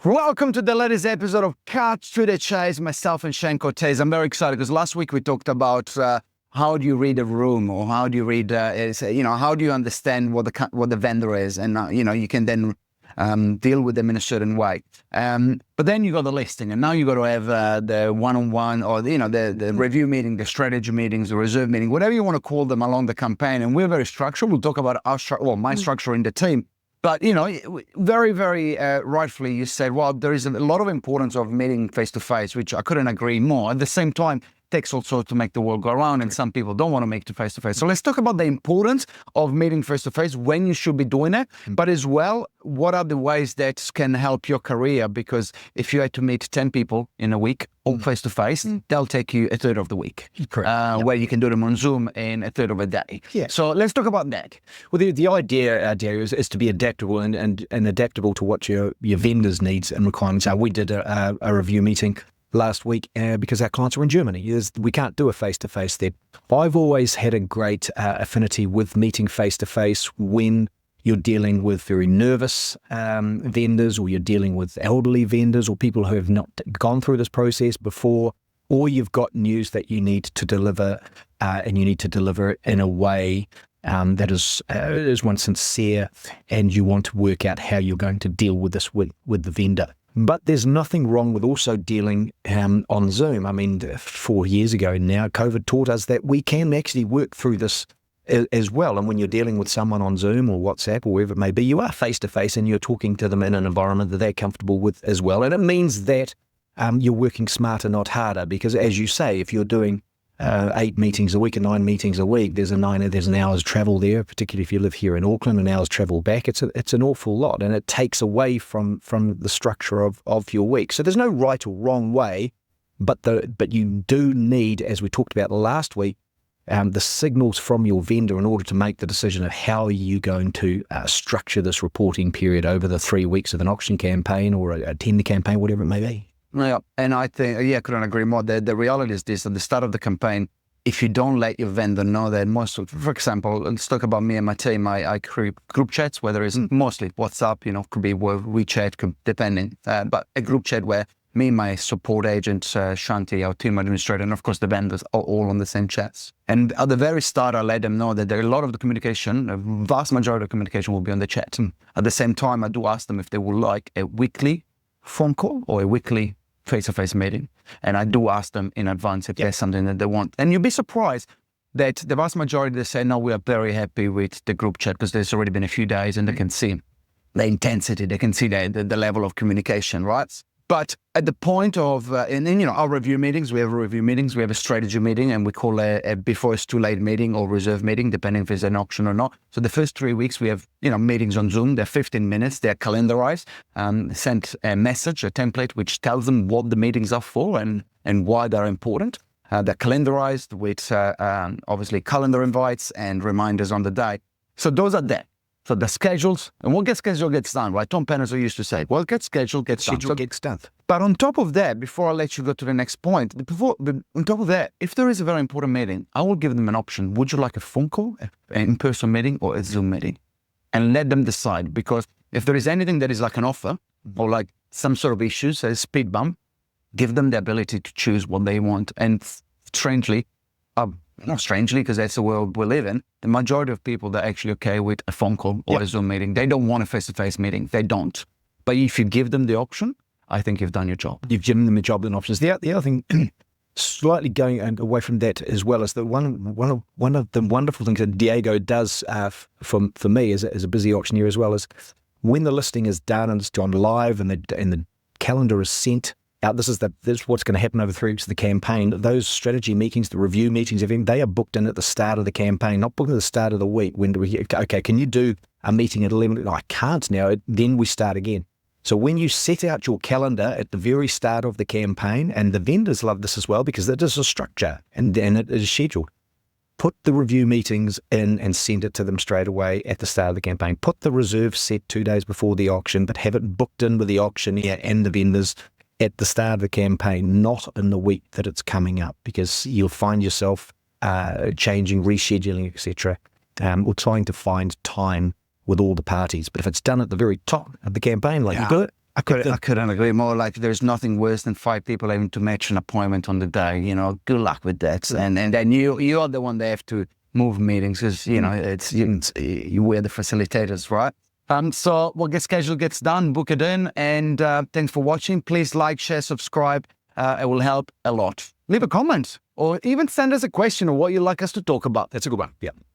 Welcome to the latest episode of Cut to the Chase, myself and Shane Cortese. I'm very excited because last week we talked about how do you read a room, or how do you read, how do you understand what the vendor is, and you can then deal with them in a certain way. But then you got the listing, and now you got to have the one-on-one, or the review meeting, the strategy meetings, the reserve meeting, whatever you want to call them along the campaign. And we're very structured. We'll talk about my structure in the team. But, very, very rightfully, you said, well, there is a lot of importance of meeting face-to-face, which I couldn't agree more. At the same time, it takes also to make the world go around, and some people don't want to make it face-to-face. So let's talk about the importance of meeting face-to-face, when you should be doing it, but as well, what are the ways that can help your career? Because if you had to meet 10 people in a week, all face-to-face, they'll take you a third of the week. Correct. Where you can do them on Zoom in a third of a day. Yeah. So let's talk about that. Well, the idea, Dario, is to be adaptable and adaptable to what your vendors' needs and requirements are. We did a review meeting last week because our clients are in Germany. We can't do a face-to-face there. I've always had a great affinity with meeting face-to-face when you're dealing with very nervous vendors, or you're dealing with elderly vendors, or people who have not gone through this process before, or you've got news that you need to deliver, and you need to deliver it in a way that is one sincere, and you want to work out how you're going to deal with this with the vendor. But there's nothing wrong with also dealing on Zoom. I mean, 4 years ago now, COVID taught us that we can actually work through this as well. And when you're dealing with someone on Zoom or WhatsApp or wherever it may be, you are face-to-face and you're talking to them in an environment that they're comfortable with as well. And it means that you're working smarter, not harder, because as you say, if you're doing 8 meetings a week and 9 meetings a week, there's an hour's travel there, particularly if you live here in Auckland, an hour's travel back. It's an awful lot, and it takes away from the structure of your week. So there's no right or wrong way, but you do need, as we talked about last week, the signals from your vendor in order to make the decision of how you're going to structure this reporting period over the 3 weeks of an auction campaign or a tender campaign, whatever it may be. Yeah, and I think, I couldn't agree more. The reality is this: at the start of the campaign, if you don't let your vendor know that for example, let's talk about me and my team, I create group chats, whether it's mostly WhatsApp, could be WeChat, depending, but a group chat where me, my support agent, Shanti, our team administrator, and of course the vendors are all on the same chats. And at the very start, I let them know that there are a lot of the communication, a vast majority of the communication will be on the chat. At the same time, I do ask them if they would like a weekly phone call or a weekly face-to-face meeting. And I do ask them in advance if there's something that they want. And you'll be surprised that the vast majority, they say, no, we are very happy with the group chat because there's already been a few days and they can see the intensity, they can see the level of communication, right? But at the point of, our review meetings, we have a strategy meeting, and we call a before it's too late meeting or reserve meeting, depending if it's an auction or not. So the first 3 weeks, we have, meetings on Zoom. They're 15 minutes. They're calendarized, sent a message, a template, which tells them what the meetings are for and why they're important. They're calendarized with, obviously, calendar invites and reminders on the day. So those are there. So the schedules, and what gets scheduled gets done, right? Tom Penner's used to say, what gets scheduled gets done. Schedule gets done. But on top of that, before I let you go to the next point, on top of that, if there is a very important meeting, I will give them an option. Would you like a phone call, an in-person meeting, or a Zoom meeting? And let them decide, because if there is anything that is like an offer or like some sort of issues, a speed bump, give them the ability to choose what they want. And strangely, not strangely, because that's the world we live in, the majority of people that are actually okay with a phone call or a Zoom meeting. They don't want a face-to-face meeting. They don't. But if you give them the option, I think you've done your job. You've given them a job and options. The other thing, slightly going away from that as well, is that one of the wonderful things that Diego does for me as a busy auctioneer as well is when the listing is done and it's gone live and the calendar is sent out, this is what's going to happen over 3 weeks of the campaign. Those strategy meetings, the review meetings, everything, they are booked in at the start of the campaign, not booked at the start of the week. When do we, okay, can you do a meeting at 11? No, I can't now. Then we start again. So when you set out your calendar at the very start of the campaign, and the vendors love this as well because it is a structure and it is scheduled. Put the review meetings in and send it to them straight away at the start of the campaign. Put the reserve set 2 days before the auction, but have it booked in with the auctioneer and the vendors at the start of the campaign, not in the week that it's coming up, because you'll find yourself changing, rescheduling, etc., or trying to find time with all the parties. But if it's done at the very top of the campaign, like you do it, I couldn't agree more. Like, there's nothing worse than 5 people having to match an appointment on the day. Good luck with that. And then you are the one that have to move meetings, because it's you we're the facilitators, right? So what gets scheduled gets done. Book it in, and thanks for watching. Please like, share, subscribe. It will help a lot. Leave a comment, or even send us a question of what you'd like us to talk about. That's a good one. Yeah.